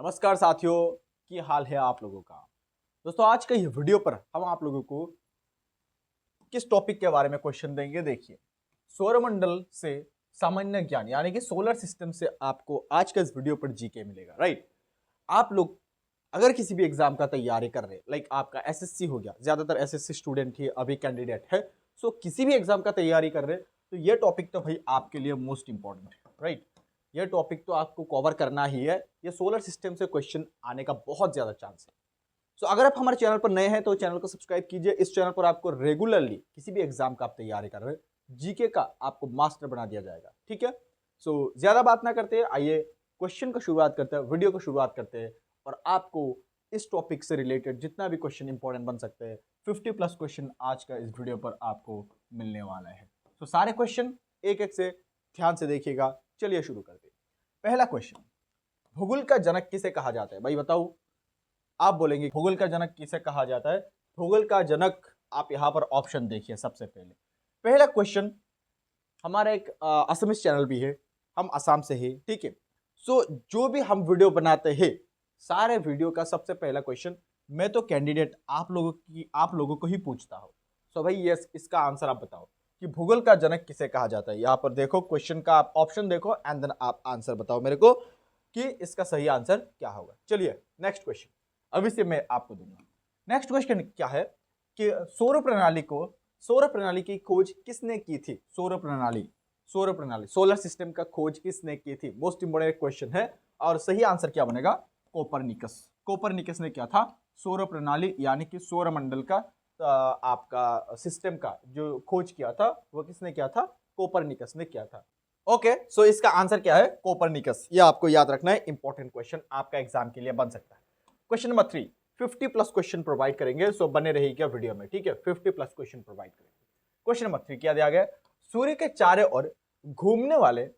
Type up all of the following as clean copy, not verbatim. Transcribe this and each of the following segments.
नमस्कार साथियों, की हाल है आप लोगों का। दोस्तों, आज का ये वीडियो पर हम आप लोगों को किस टॉपिक के बारे में क्वेश्चन देंगे। देखिए, सौरमंडल से सामान्य ज्ञान यानी कि सोलर सिस्टम से आपको आज का इस वीडियो पर जीके मिलेगा। राइट, आप लोग अगर किसी भी एग्जाम का तैयारी कर रहे हैं, लाइक आपका एसएससी हो गया, ज्यादातर एसएससी स्टूडेंट ही अभी कैंडिडेट है, सो किसी भी एग्जाम का तैयारी कर रहे हैं तो ये टॉपिक तो भाई आपके लिए मोस्ट इंपॉर्टेंट है। राइट, ये टॉपिक तो आपको कवर करना ही है। ये सोलर सिस्टम से क्वेश्चन आने का बहुत ज्यादा चांस है। सो अगर आप हमारे चैनल पर नए हैं तो चैनल को सब्सक्राइब कीजिए। इस चैनल पर आपको रेगुलरली किसी भी एग्जाम का आप तैयारी कर रहे हैं, जीके का आपको मास्टर बना दिया जाएगा। ठीक है, सो ज्यादा बात ना करते हैं, आइए क्वेश्चन को शुरुआत करते हैं, वीडियो को शुरुआत करते हैं और आपको इस टॉपिक से रिलेटेड जितना भी क्वेश्चन इंपॉर्टेंट बन सकते हैं 50+ क्वेश्चन आज का इस वीडियो पर आपको मिलने वाला है। तो सारे क्वेश्चन एक एक से ध्यान से देखिएगा। चलिए शुरू करते हैं। पहला क्वेश्चन, भूगोल का जनक किसे कहा जाता है? भाई बताओ, आप बोलेंगे भूगोल का जनक किसे कहा जाता है? भूगोल का जनक, आप यहां पर ऑप्शन देखिए। सबसे पहले पहला क्वेश्चन, हमारा एक असमिस चैनल भी है, हम असम से ही, ठीक है। सो जो भी हम वीडियो बनाते हैं, सारे वीडियो का सबसे पहला क्वेश्चन मैं तो कैंडिडेट आप लोगों को ही पूछता हूँ। सो भाई ये इसका आंसर आप बताओ कि भूगोल का जनक किसे कहा जाता है। यहाँ पर देखो क्वेश्चन का आप ऑप्शन देखो एंड देन आप आंसर बताओ मेरे को कि इसका सही आंसर क्या होगा। चलिए नेक्स्ट क्वेश्चन अभी से मैं आपको दूंगा। नेक्स्ट क्वेश्चन क्या है कि सौर प्रणाली की खोज किसने की थी? सौर प्रणाली सोलर सिस्टम का खोज किसने की थी? मोस्ट इंपोर्टेंट क्वेश्चन है और सही आंसर क्या बनेगा? कोपरनिकस ने क्या था? सौर प्रणाली यानी कि सौर मंडल का आपका सिस्टम का जो खोज किया था वो किसने किया था? कोपरनिकस ने किया था। ओके, सो इसका आंसर क्या है? कोपरनिकस। ये आपको याद रखना है, इंपॉर्टेंट क्वेश्चन आपका एग्जाम के लिए बन सकता है। क्वेश्चन नंबर 3, 50+ क्वेश्चन प्रोवाइड करेंगे, सो बने रहिएगा वीडियो में। ठीक है, 50+ क्वेश्चन प्रोवाइड करेंगे। क्वेश्चन नंबर 3 क्या दिया गया? सूर्य के चारों ओर घूमने वाले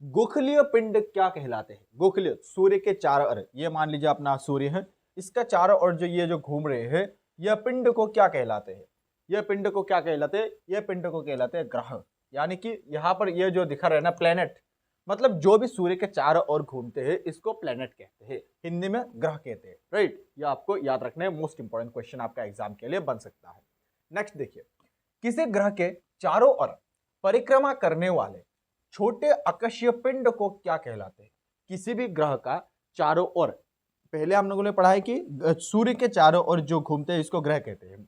गोखलीय पिंड क्या कहलाते हैं? गोखलीय, सूर्य के चारों ओर, ये मान लीजिए अपना सूर्य है, इसका चारों ओर जो ये जो घूम रहे हैं, यह पिंड को क्या कहलाते हैं? यह पिंड को क्या कहलाते हैं? यह पिंड को कहलाते हैं ग्रह। यानी कि यहाँ पर ये जो दिखा रहा है ना प्लेनेट, मतलब जो भी सूर्य के चारों ओर घूमते हैं इसको प्लेनेट कहते हैं, हिंदी में ग्रह कहते हैं। राइट, ये आपको याद रखना है, मोस्ट इंपोर्टेंट क्वेश्चन आपका एग्जाम के लिए बन सकता है। नेक्स्ट देखिए, किसी ग्रह के चारों ओर परिक्रमा करने वाले छोटे आकाशीय पिंड को क्या कहलाते हैं? किसी भी ग्रह का चारों ओर, पहले हम लोगों ने पढ़ा है कि सूर्य के चारों ओर जो घूमते हैं इसको ग्रह कहते हैं।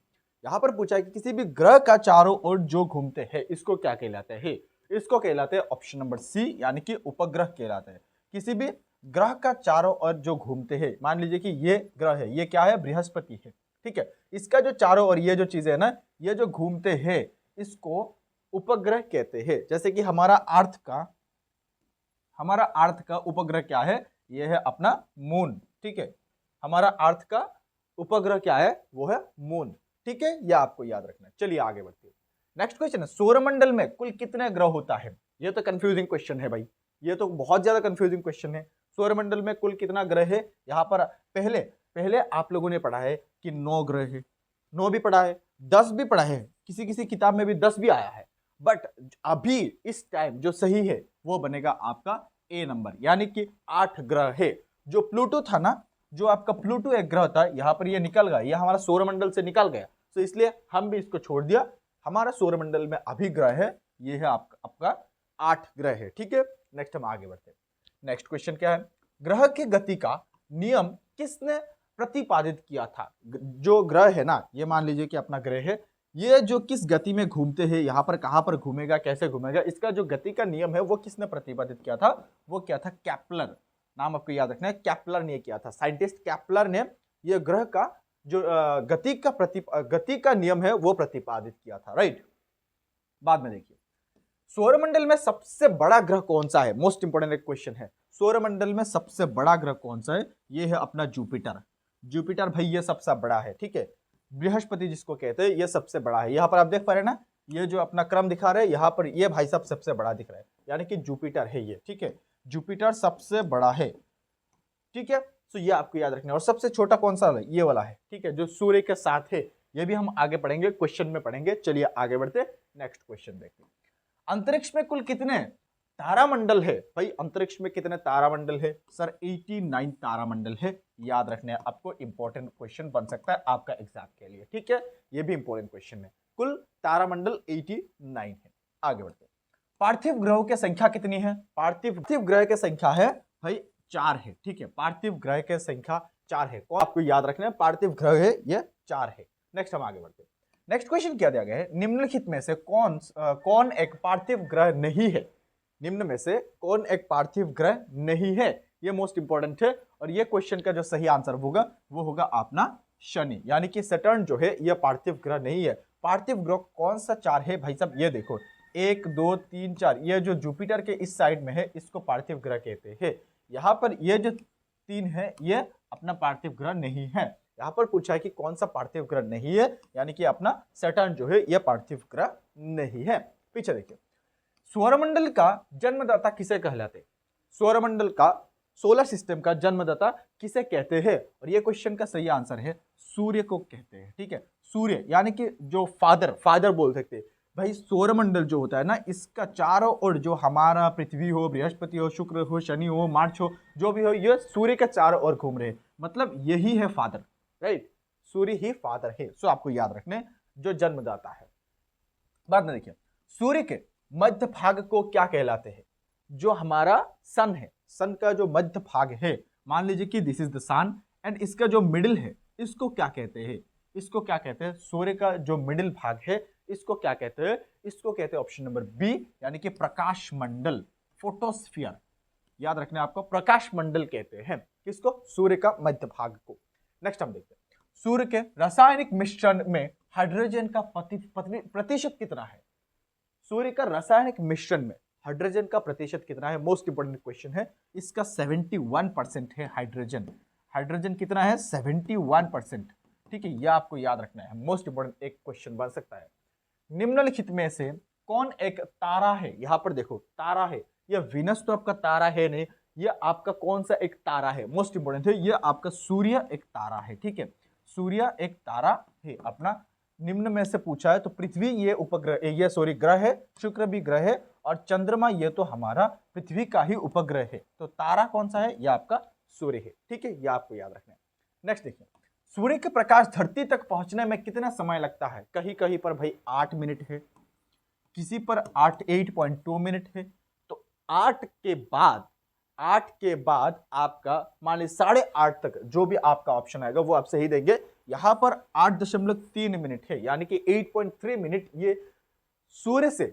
यहां पर पूछा है कि किसी भी ग्रह का चारों ओर जो घूमते हैं इसको क्या कहलाते हैं? इसको कहलाते हैं ऑप्शन नंबर सी, यानी कि उपग्रह कहलाते हैं। किसी भी ग्रह का चारों ओर जो घूमते हैं, मान लीजिए कि ये ग्रह है, ये क्या है? बृहस्पति है। ठीक है, इसका जो चारों ओर ये जो चीजें है ना, ये जो घूमते हैं इसको उपग्रह कहते हैं। जैसे कि हमारा अर्थ का उपग्रह क्या है? ये है अपना मून। ठीक है, हमारा अर्थ का उपग्रह क्या है? वो है मून। ठीक है, ये आपको याद रखना है। चलिए आगे बढ़ते हैं। नेक्स्ट क्वेश्चन है, सौरमंडल में कुल कितने ग्रह होता है? ये तो कंफ्यूजिंग क्वेश्चन है भाई, ये तो बहुत ज्यादा कंफ्यूजिंग क्वेश्चन है। सौरमंडल में कुल कितना ग्रह है? यहाँ पर पहले पहले आप लोगों ने पढ़ा है कि 9 ग्रह है, 9 भी पढ़ा है, 10 भी पढ़ा है, किसी किसी किताब में भी 10 भी आया है। बट अभी इस टाइम जो सही है वो बनेगा आपका ए नंबर, यानी कि 8 ग्रह है। जो प्लूटो था ना, जो आपका प्लूटो एक ग्रह था, यहाँ पर ये निकल गया, ये हमारा सौरमंडल से निकल गया, तो इसलिए हम भी इसको छोड़ दिया। हमारा सौरमंडल में अभी ग्रह है, ये है आपका 8 ग्रह है। ठीक है, नेक्स्ट हम आगे बढ़ते हैं। नेक्स्ट क्वेश्चन क्या है? ग्रह की गति का नियम किसने प्रतिपादित किया था? जो ग्रह है ना, ये मान लीजिए कि अपना ग्रह है, ये जो किस गति में घूमते हैं, यहाँ पर कहां पर घूमेगा, कैसे घूमेगा, इसका जो गति का नियम है वो किसने प्रतिपादित किया था? वो क्या था? केपलर। नाम आपको याद रखना है, केपलर ने किया था। साइंटिस्ट केपलर ने ये ग्रह का जो गति का नियम है वो प्रतिपादित किया था। राइट, बाद में देखिए, सौरमंडल में सबसे बड़ा ग्रह कौन सा है? मोस्ट इंपोर्टेंट एक क्वेश्चन है। सौरमंडल में सबसे बड़ा ग्रह कौन सा है? ये है अपना जुपिटर। जुपिटर भाई ये सबसे बड़ा है। ठीक है, बृहस्पति जिसको कहते हैं ये सबसे बड़ा है। यहाँ पर आप देख पा रहे हैं ना, ये जो अपना क्रम दिखा रहे हैं, यहाँ पर ये भाई साहब सबसे बड़ा दिख रहा है, यानी कि जुपिटर है ये। ठीक है, जुपिटर सबसे बड़ा है। ठीक है, तो ये आपको याद रखना है। और सबसे छोटा कौन सा है? ये वाला है। ठीक है, जो सूर्य के साथ है, ये भी हम आगे पढ़ेंगे, क्वेश्चन में पढ़ेंगे। चलिए आगे बढ़ते, नेक्स्ट क्वेश्चन देखते हैं। अंतरिक्ष में कुल कितने तारामंडल है भाई, अंतरिक्ष में कितने तारामंडल है सर? 89 तारामंडल है। याद रखना है आपको, इंपॉर्टेंट क्वेश्चन बन सकता है आपका एग्जाम के लिए, ठीक है, ये भी इंपॉर्टेंट क्वेश्चन है। कुल तारामंडल 89 है। आगे बढ़ते हैं। पार्थिव ग्रहों की संख्या कितनी है? पार्थिव ग्रह की संख्या है भाई 4 है, ठीक है, पार्थिव ग्रह की संख्या 4 है। कौन आपको याद रखना है, पार्थिव ग्रह है ये 4 है। नेक्स्ट हम आगे बढ़ते हैं। नेक्स्ट क्वेश्चन क्या दिया गया है? निम्नलिखित में से कौन एक पार्थिव ग्रह नहीं है? निम्न में से कौन एक पार्थिव ग्रह नहीं है? ये मोस्ट इंपॉर्टेंट है, और ये क्वेश्चन का जो सही आंसर होगा वो होगा अपना शनि, यानी कि सैटर्न जो है ये पार्थिव ग्रह नहीं है। पार्थिव ग्रह कौन सा 4 है भाई साहब? ये देखो 1 2 3 4, ये जो जुपिटर के इस साइड में है इसको पार्थिव ग्रह कहते हैं। यहाँ पर ये जो 3 है ये अपना पार्थिव ग्रह नहीं है। यहाँ पर पूछा है कि कौन सा पार्थिव ग्रह नहीं है, यानी कि अपना सैटर्न जो है यह पार्थिव ग्रह नहीं है। पीछे देखिए, सौरमंडल का जन्मदाता किसे कहलाते? सौरमंडल का, सोलर सिस्टम का जन्मदाता किसे कहते हैं? और ये क्वेश्चन का सही आंसर है सूर्य को कहते हैं, ठीक है, सूर्य, यानी कि जो फादर बोल सकते हैं भाई। सौरमंडल जो होता है ना, इसका चारों ओर जो हमारा पृथ्वी हो, बृहस्पति हो, शुक्र हो, शनि हो, मार्च हो, जो भी हो, ये सूर्य के चारों ओर घूम रहे हैं, मतलब यही है फादर, राइट, सूर्य ही फादर है। सो आपको याद रखने, जो जन्मदाता है। बाद में देखिए, सूर्य के मध्य भाग को क्या कहलाते हैं? जो हमारा सन है, सन का जो मध्य भाग है, मान लीजिए कि this is the sun, and इसका जो मिडिल है इसको क्या कहते हैं? इसको क्या कहते हैं? सूर्य का जो मिडिल भाग है इसको क्या कहते हैं? इसको कहते हैं ऑप्शन नंबर बी, यानी कि प्रकाश मंडल, फोटोस्फियर। याद रखना है आपको, प्रकाश मंडल कहते हैं किसको? सूर्य का मध्य भाग को। नेक्स्ट हम देखते हैं, सूर्य के रासायनिक मिश्रण में हाइड्रोजन का प्रतिशत कितना है? सूर्य का रासायनिक मिश्रण में हाइड्रोजन का प्रतिशत कितना है? मोस्ट इंपोर्टेंट क्वेश्चन है। इसका 71% है हाइड्रोजन। हाइड्रोजन कितना है? 71%, ठीक है, यह आपको याद रखना है, मोस्ट इंपोर्टेंट एक क्वेश्चन बन सकता है। निम्नलिखित में से कौन एक तारा है? यहां पर देखो तारा है, यह वीनस तो आपका तारा है नहीं, यह आपका कौन सा एक तारा है? मोस्ट इंपोर्टेंट है, यह आपका सूर्य एक तारा है, ठीक है, सूर्य एक तारा है अपना। निम्न में से पूछा है तो पृथ्वी ये उपग्रह, ये सॉरी ग्रह है, शुक्र भी ग्रह है, और चंद्रमा ये तो हमारा पृथ्वी का ही उपग्रह है। तो तारा कौन सा है? यह आपका सूर्य है, ठीक है, यह आपको याद रखना है। नेक्स्ट देखिए, सूर्य के प्रकाश धरती तक पहुंचने में कितना समय लगता है? कहीं कहीं पर भाई 8 मिनट है, किसी पर 8.2 मिनट है। तो 8 के बाद आपका मान लीजिए 8:30 तक जो भी आपका ऑप्शन आएगा वो आप सही देंगे। यहां पर 8.3 मिनट है, यानी कि 8.3 मिनट ये सूर्य से,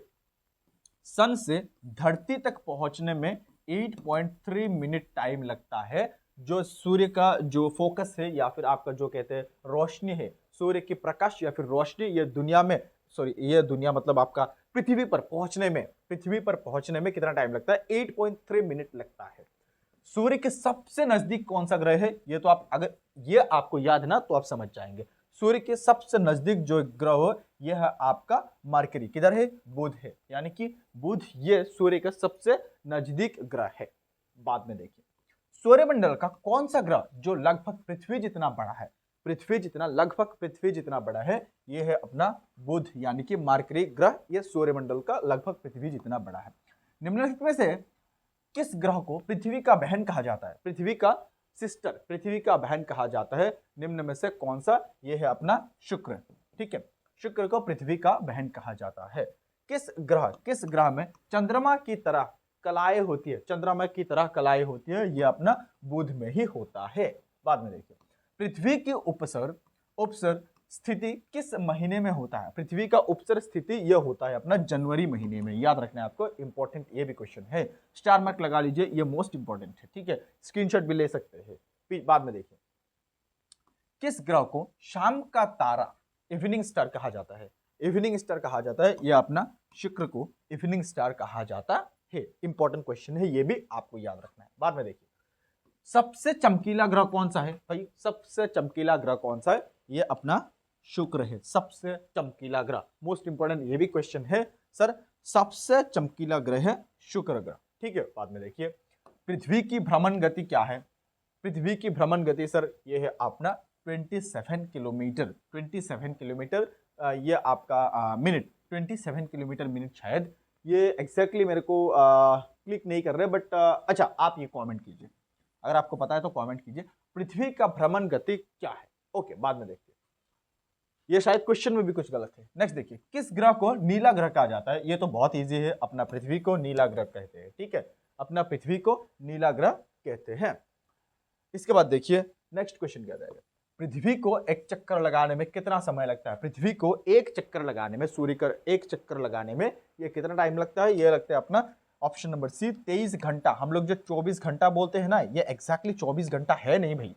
सन से धरती तक पहुंचने में 8.3 मिनट टाइम लगता है। जो सूर्य का जो फोकस है, या फिर आपका जो कहते हैं रोशनी है, सूर्य की प्रकाश या फिर रोशनी, ये दुनिया में, सॉरी ये दुनिया मतलब आपका पृथ्वी पर पहुंचने में कितना टाइम लगता है? 8.3 मिनट लगता है। सूर्य के सबसे नजदीक कौन सा ग्रह है? ये तो आप, अगर ये आपको याद है ना तो आप समझ जाएंगे। सूर्य के सबसे नजदीक जो ग्रह हो यह है आपका मरकरी। किधर है? बुध है, यानी कि बुध ये सूर्य का सबसे नजदीक ग्रह है। बाद में देखिए, सूर्यमंडल का कौन सा ग्रह जो लगभग पृथ्वी जितना बड़ा है? लगभग पृथ्वी जितना बड़ा है, यह है अपना बुध, यानी कि मरकरी ग्रह, यह सूर्यमंडल का लगभग पृथ्वी जितना बड़ा है। निम्नलिखित में से किस ग्रह को पृथ्वी का बहन कहा जाता है? पृथ्वी का सिस्टर, पृथ्वी का बहन कहा जाता है। निम्न में से कौन सा? यह है अपना शुक्र, ठीक है, शुक्र को पृथ्वी का बहन कहा जाता है। किस ग्रह में चंद्रमा की तरह कलाएं होती है? चंद्रमा की तरह कलाएं होती है, यह अपना बुध में ही होता है। बाद में देखिए, पृथ्वी की उपसर स्थिति किस महीने में होता है? पृथ्वी का उपसर स्थिति यह होता है अपना जनवरी महीने में। याद रखना है आपको, इंपॉर्टेंट ये भी क्वेश्चन है, स्टार मार्क लगा लीजिए, ये मोस्ट इंपॉर्टेंट है, ठीक है, स्क्रीनशॉट भी ले सकते हैं। बाद में देखिए, किस ग्रह को शाम का तारा, इवनिंग स्टार कहा जाता है? इवनिंग स्टार कहा जाता है, यह अपना शुक्र को इवनिंग स्टार कहा जाता है। इंपॉर्टेंट क्वेश्चन है, ये भी आपको याद रखना है। बाद में देखिए, सबसे चमकीला ग्रह कौन सा है भाई? सबसे चमकीला ग्रह कौन सा है? ये अपना शुक्र है, सबसे चमकीला ग्रह। मोस्ट इंपोर्टेंट ये भी क्वेश्चन है सर, सबसे चमकीला ग्रह है शुक्र ग्रह, ठीक है। बाद में देखिए, पृथ्वी की भ्रमण गति क्या है? पृथ्वी की भ्रमण गति सर ये है अपना 27 किलोमीटर, 27 किलोमीटर, ये आपका मिनट, 27 किलोमीटर मिनट शायद, ये एग्जैक्टली मेरे को क्लिक नहीं कर रहे, बट अच्छा आप ये कमेंट कीजिए, अगर आपको पता है तो कमेंट कीजिए, पृथ्वी का भ्रमण गति क्या है। ओके, बाद में देखते हैं, ये शायद क्वेश्चन में भी कुछ गलत है। नेक्स्ट देखिए, किस ग्रह को नीला ग्रह कहा जाता है? ये तो बहुत इजी है, अपना पृथ्वी को नीला ग्रह कहते हैं, ठीक है, अपना पृथ्वी को नीला ग्रह कहते हैं। इसके बाद देखिए नेक्स्ट क्वेश्चन क्या जाएगा, पृथ्वी को एक चक्कर लगाने में कितना समय लगता है? पृथ्वी को एक चक्कर लगाने में, सूर्य का एक चक्कर लगाने में ये कितना टाइम लगता है? ये लगता है अपना ऑप्शन नंबर सी 23 घंटा। हम लोग जो 24 घंटा बोलते हैं ना, ये एग्जैक्टली 24 घंटा है नहीं भाई,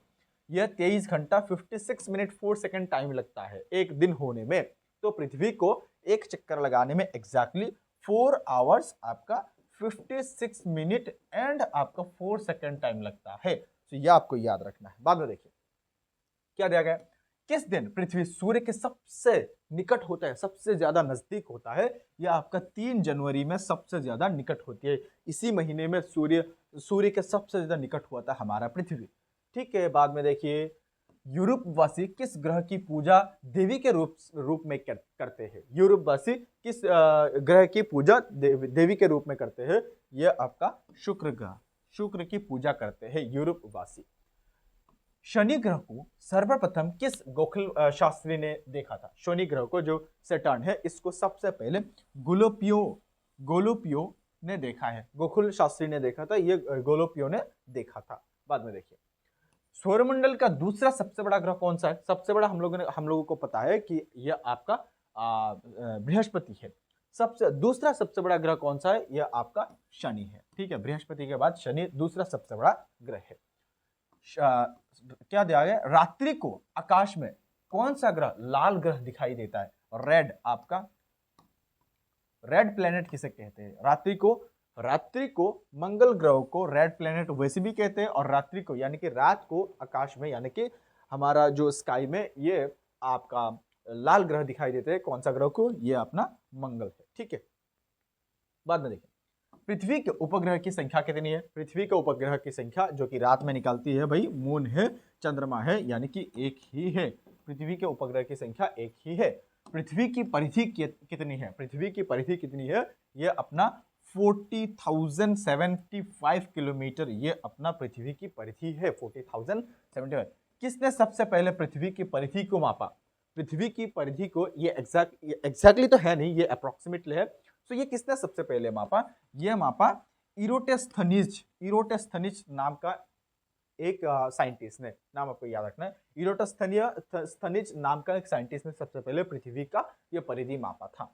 यह 23 घंटा 56 मिनट 4 सेकंड टाइम लगता है एक दिन होने में। तो पृथ्वी को एक चक्कर लगाने में एग्जैक्टली 4 आवर्स आपका 56 मिनट एंड आपका 4 सेकंड टाइम लगता है। तो यह आपको याद रखना है। बाद में देखिए क्या दिया गया, किस दिन पृथ्वी सूर्य के सबसे निकट होता है, सबसे ज्यादा नजदीक होता है? यह आपका 3 जनवरी में सबसे ज्यादा निकट होती है। इसी महीने में सूर्य के सबसे ज्यादा निकट हुआ था हमारा पृथ्वी, ठीक है। बाद में देखिए, यूरोपवासी किस ग्रह की पूजा देवी के रूप में करते हैं? यूरोपवासी किस ग्रह की पूजा देवी के रूप में करते हैं? यह आपका शुक्र ग्रह, शुक्र की पूजा करते हैं यूरोपवासी। शनि ग्रह को सर्वप्रथम किस गोखल शास्त्री ने देखा था? शनि ग्रह को जो सैटर्न है, इसको सबसे पहले गोलोपियो ने देखा है, गोकुल शास्त्री ने देखा था, ये गोलोपियो ने देखा था। बाद में देखिए, सौरमंडल का दूसरा सबसे बड़ा ग्रह कौन सा है? सबसे बड़ा हम लोगों को पता है कि यह आपका बृहस्पति है। दूसरा सबसे बड़ा ग्रह कौन सा है? यह आपका शनि है, ठीक है। बृहस्पति के बाद शनि दूसरा सबसे बड़ा ग्रह है। क्या दिया गया, रात्रि को आकाश में कौन सा ग्रह लाल ग्रह दिखाई देता है? रेड, आपका रेड प्लेनेट किसे कहते हैं? रात्रि को मंगल ग्रह को रेड प्लेनेट वैसे भी कहते हैं, और रात्रि को यानी कि रात को आकाश में यानी कि हमारा जो स्काई में ये आपका लाल ग्रह दिखाई देते हैं। कौन सा ग्रह को? ये अपना मंगल है, ठीक है। बाद में देखिए, पृथ्वी के उपग्रह की संख्या कितनी है? पृथ्वी के उपग्रह की संख्या जो कि रात में निकलती है भाई, मून है, चंद्रमा है, यानी कि एक ही है। पृथ्वी के उपग्रह की संख्या एक ही है। पृथ्वी की परिधि कितनी है? पृथ्वी की परिधि कितनी है? ये अपना 40,075 किलोमीटर, ये अपना पृथ्वी की परिधि है, 40,075। किसने सबसे पहले पृथ्वी की परिधि को मापा? पृथ्वी की परिधि को, ये एग्जैक्टली तो है नहीं, ये अप्रोक्सीमेटली है। तो ये किसने सबसे पहले मापा? ये मापा इरोटेस्थनीज नाम का एक साइंटिस्ट ने, नाम आपको याद रखना है, इरोटेस्थनीज नाम का एक साइंटिस्ट ने सबसे पहले पृथ्वी का ये परिधि मापा था।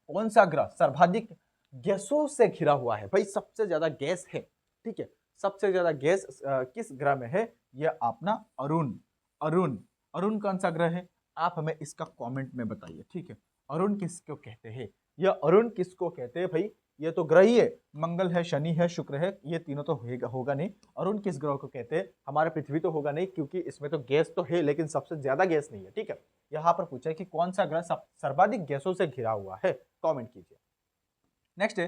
कौन सा ग्रह सर्वाधिक गैसों से घिरा हुआ है? भाई सबसे ज्यादा गैस है, ठीक है, सबसे ज्यादा गैस किस ग्रह में है? यह अपना अरुण कौन सा ग्रह है? आप हमें इसका कमेंट में बताइए, ठीक है। अरुण किसको कहते हैं? यह अरुण किसको कहते हैं भाई? ये तो ग्रह ही है, मंगल है, शनि है, शुक्र है, ये तीनों तो होगा नहीं। अरुण किस ग्रह को कहते हैं? हमारा पृथ्वी तो होगा नहीं, क्योंकि इसमें तो गैस तो है लेकिन सबसे ज्यादा गैस नहीं है, ठीक है। यहाँ पर पूछा है कि कौन सा ग्रह सर्वाधिक गैसों से घिरा हुआ है, कमेंट कीजिए। नेक्स्ट है,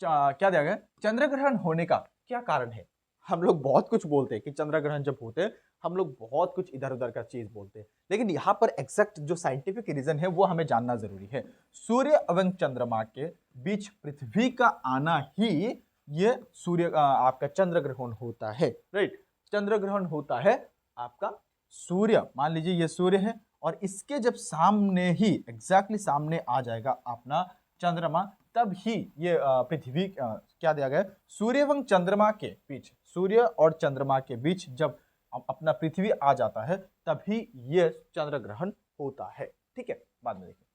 क्या दिया गया, चंद्र ग्रहण होने का क्या कारण है? हम लोग बहुत कुछ बोलते हैं कि चंद्र ग्रहण जब होते हैं, हम लोग बहुत कुछ इधर उधर का चीज बोलते हैं, लेकिन यहाँ पर एग्जैक्ट जो साइंटिफिक रीजन है वो हमें जानना जरूरी है। सूर्य एवं चंद्रमा के बीच पृथ्वी का आना ही ये सूर्य आपका चंद्र ग्रहण होता है, राइट। चंद्र ग्रहण होता है आपका सूर्य, मान लीजिए ये सूर्य है, और इसके जब सामने ही एग्जैक्टली सामने आ जाएगा अपना चंद्रमा, तब ही ये पृथ्वी क्या दिया गया, सूर्य एवं चंद्रमा के बीच, सूर्य और चंद्रमा के बीच जब अपना पृथ्वी आ जाता है, तभी ये चंद्र ग्रहण होता है, ठीक है। बाद में देखिए,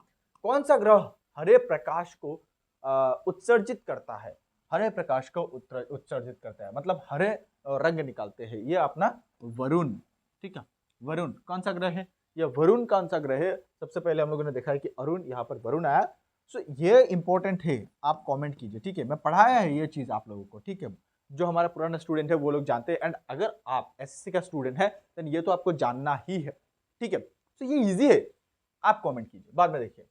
कौन सा ग्रह हरे प्रकाश को उत्सर्जित करता है? हरे प्रकाश को उत्सर्जित करता है, मतलब हरे रंग निकालते हैं, ये अपना वरुण, ठीक है। वरुण कौन सा ग्रह है? यह वरुण कौन सा ग्रह है? सबसे पहले हम लोगों ने देखा है कि अरुण, यहाँ पर वरुण आया। सो ये इंपॉर्टेंट है, आप कमेंट कीजिए, ठीक है। मैं पढ़ाया है ये चीज आप लोगों को, ठीक है। जो हमारा पुराना स्टूडेंट है वो लोग जानते हैं, एंड अगर आप एसएससी का स्टूडेंट है तो ये तो आपको जानना ही है, ठीक है। तो ये इजी है, आप कमेंट कीजिए। बाद में देखिए,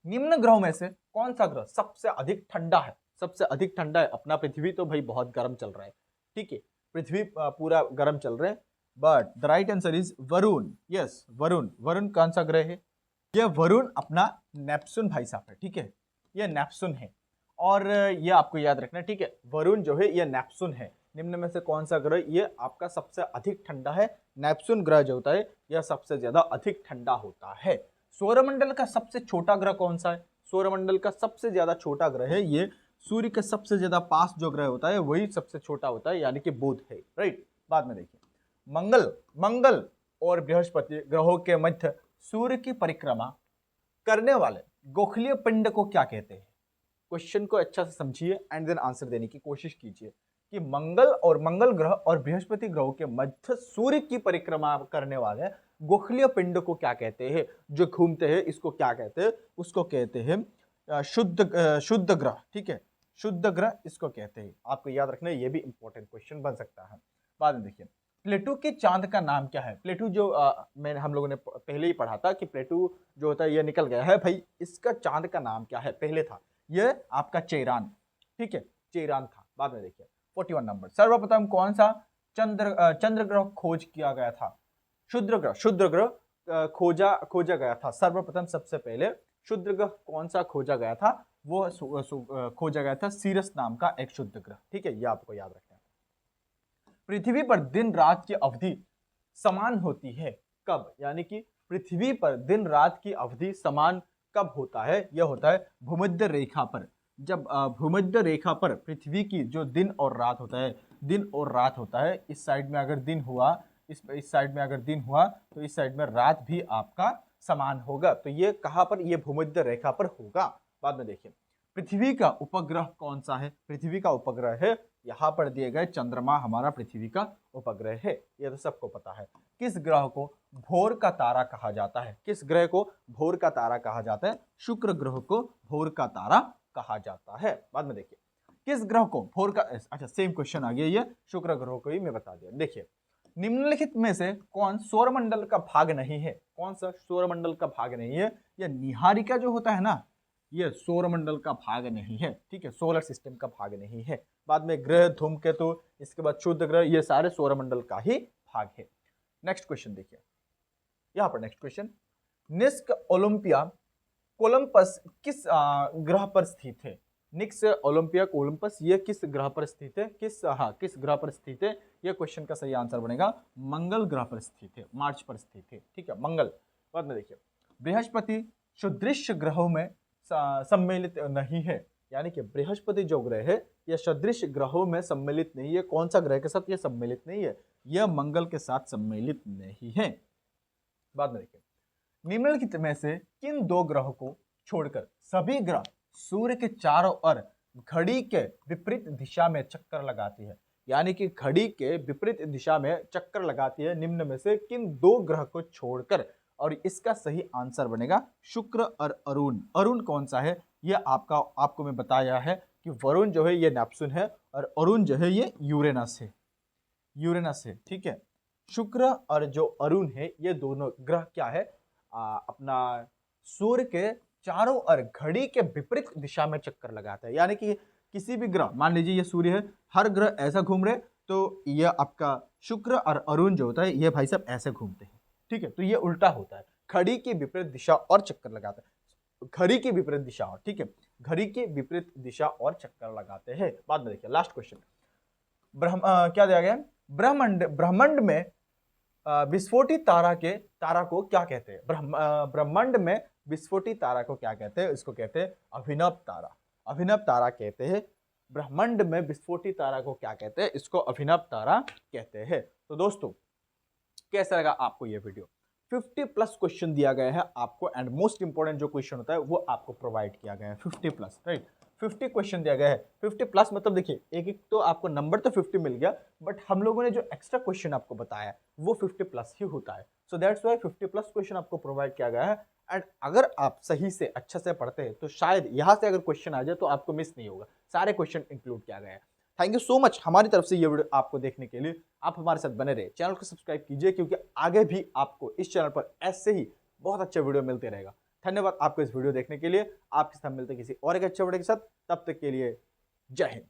निम्न ग्रहों में से कौन सा ग्रह सबसे अधिक ठंडा है? सबसे अधिक ठंडा है अपना पृथ्वी, तो भाई बहुत गर्म चल रहा है, ठीक है, पृथ्वी पूरा गर्म चल रहा है, but the right answer is Varun. Yes, Varun कौन सा ग्रह है? यह वरुण अपना नेपच्यून भाई साहब है, ठीक है, यह नेपच्यून है। और ये आपको याद रखना है, ठीक है। वरुण जो है ये नेपच्यून है। निम्न में से कौन सा ग्रह ये आपका सबसे अधिक ठंडा है? नेपच्यून ग्रह जो होता है यह सबसे ज्यादा अधिक ठंडा होता है। सौरमंडल का सबसे छोटा ग्रह कौन सा है? सौरमंडल का सबसे ज्यादा छोटा ग्रह है ये, सूर्य के सबसे ज्यादा पास जो ग्रह होता है वही सबसे छोटा होता है, यानी कि बुध है, राइट। बाद में देखिए, मंगल और बृहस्पति ग्रहों के मध्य सूर्य की परिक्रमा करने वाले गोखलीय पिंड को क्या कहते हैं? क्वेश्चन को अच्छा से समझिए एंड देन आंसर देने की कोशिश कीजिए कि मंगल ग्रह और बृहस्पति ग्रहों के मध्य सूर्य की परिक्रमा करने वाले गोखलीय पिंड को क्या कहते हैं? जो घूमते हैं इसको क्या कहते हैं? उसको कहते हैं शुद्ध ग्रह, ठीक है, शुद्ध ग्रह इसको कहते हैं। आपको याद रखना है, ये भी इंपॉर्टेंट क्वेश्चन बन सकता है। बाद में देखिए, प्लेटो के चांद का नाम क्या है? प्लेटो जो हम लोगों ने पहले ही पढ़ा था कि प्लेटो जो होता है ये निकल गया है भाई, इसका चांद का नाम क्या है? पहले था ये आपका चेरान, ठीक है, चेरान था। बाद में देखिए 41 नंबर, सर्वप्रथम कौन सा चंद्र ग्रह खोज किया गया था? शुद्र ग्रह खोजा गया था सर्वप्रथम। सबसे पहले शुद्र ग्रह कौन सा खोजा गया था? वो खोजा गया था सीरस नाम का एक शुद्ध ग्रह, ठीक है, ये आपको याद रखना है। पृथ्वी पर दिन रात की अवधि समान होती है कब? यानी कि पृथ्वी पर दिन रात की अवधि समान कब होता है? यह होता है भूमध्य रेखा पर। जब भूमध्य रेखा पर पृथ्वी की जो दिन और रात होता है, दिन और रात होता है, इस साइड में अगर दिन हुआ, इस साइड में अगर दिन हुआ तो इस साइड में रात भी आपका समान होगा। तो ये कहां पर? ये भूमध्य रेखा पर होगा। बाद में देखिए, पृथ्वी का उपग्रह कौन सा है? पृथ्वी का उपग्रह है, यहाँ पर दिए गए चंद्रमा हमारा पृथ्वी का उपग्रह है, ये तो सबको पता है। किस ग्रह को भोर का तारा कहा जाता है? किस ग्रह को भोर का तारा कहा जाता है? शुक्र ग्रह को भोर का तारा कहा जाता है। बाद में देखिए, किस ग्रह को भोर का, अच्छा सेम क्वेश्चन आ गया, ये शुक्र ग्रह को ही मैं बता दिया। देखिए, निम्नलिखित में से कौन सौरमंडल का भाग नहीं है? कौन सा सौरमंडल का भाग नहीं है? यह निहारिका जो होता है ना, ये सौरमंडल का भाग नहीं है, ठीक है, सोलर सिस्टम का भाग नहीं है। बाद में ग्रह, धूमकेतु, इसके बाद क्षुद्र ग्रह, ये सारे सौरमंडल का ही भाग है। नेक्स्ट क्वेश्चन देखिए, यहां पर नेक्स्ट क्वेश्चन, निस्क ओलंपिया कोलंबस किस ग्रह पर स्थित है? निक्स ओलंपिया कोलंबस ये किस ग्रह पर स्थित है? किस ग्रह पर स्थित है? ये क्वेश्चन का सही आंसर बनेगा मंगल ग्रह पर स्थित है, मार्च पर स्थित है, ठीक है, मंगल। बाद में देखिए, बृहस्पति सदृश ग्रहों में सम्मिलित नहीं है, यानी कि बृहस्पति जो ग्रह है यह सदृश ग्रहों में सम्मिलित नहीं है। कौन सा ग्रह के साथ यह सम्मिलित नहीं है? यह मंगल के साथ सम्मिलित नहीं है। बाद में देखिए, निम्नलिखित में से किन दो ग्रहों को छोड़कर सभी ग्रह सूर्य के चारों ओर घड़ी के विपरीत दिशा में चक्कर लगाती है? यानी कि घड़ी के विपरीत दिशा में चक्कर लगाती है, निम्न में से किन दो ग्रह को छोड़कर? और इसका सही आंसर बनेगा शुक्र और अरुण। अरुण कौन सा है? यह आपको मैं बताया है कि वरुण जो है ये नेपच्यून है और अरुण जो है ये यूरेनस है, ठीक है। शुक्र और जो अरुण है ये दोनों ग्रह क्या है? अपना सूर्य के चारों ओर घड़ी के विपरीत दिशा में चक्कर लगाता है। यानी कि किसी भी ग्रह, मान लीजिए ये सूर्य है, हर ग्रह ऐसा घूम रहे तो ये आपका शुक्र और अरुण जो होता है ये भाई साहब ऐसे घूमते हैं, ठीक है। तो ये उल्टा होता है, घड़ी की विपरीत दिशा और चक्कर लगाता है, घड़ी की विपरीत दिशा और, ठीक है, घड़ी की विपरीत दिशा और चक्कर लगाते हैं। बाद में देखिए लास्ट क्वेश्चन, क्या दिया गया? ब्रह्मांड में विस्फोटी तारा को क्या कहते हैं? ब्रह्मांड में विस्फोटी तारा को क्या कहते हैं? इसको कहते हैं अभिनव तारा। अभिनव तारा कहते हैं। ब्रह्मांड में विस्फोटी तारा को क्या कहते हैं? इसको अभिनव तारा कहते हैं। तो दोस्तों कैसा लगा आपको ये वीडियो? 50+ क्वेश्चन दिया गया है आपको एंड मोस्ट इंपोर्टेंट जो क्वेश्चन होता है वो आपको प्रोवाइड किया गया है 50+, राइट। 50 क्वेश्चन दिया गया है। 50+ मतलब देखिए एक एक तो आपको नंबर तो 50 मिल गया, बट हम लोगों ने जो एक्स्ट्रा क्वेश्चन आपको बताया वो 50+ ही होता है। सो दैट्स व्हाई 50+ क्वेश्चन आपको प्रोवाइड किया गया है। एंड अगर आप सही से अच्छे से पढ़ते हैं तो शायद यहाँ से अगर क्वेश्चन आ जाए तो आपको मिस नहीं होगा, सारे क्वेश्चन इंक्लूड किया गया है। थैंक यू सो मच हमारी तरफ से ये वीडियो आपको देखने के लिए। आप हमारे साथ बने रहे, चैनल को सब्सक्राइब कीजिए क्योंकि आगे भी आपको इस चैनल पर ऐसे ही बहुत अच्छे वीडियो मिलते रहेगा। धन्यवाद आपको इस वीडियो देखने के लिए। आपके साथ मिलते किसी और एक अच्छे वीडियो के साथ, तब तक के लिए जय हिंद।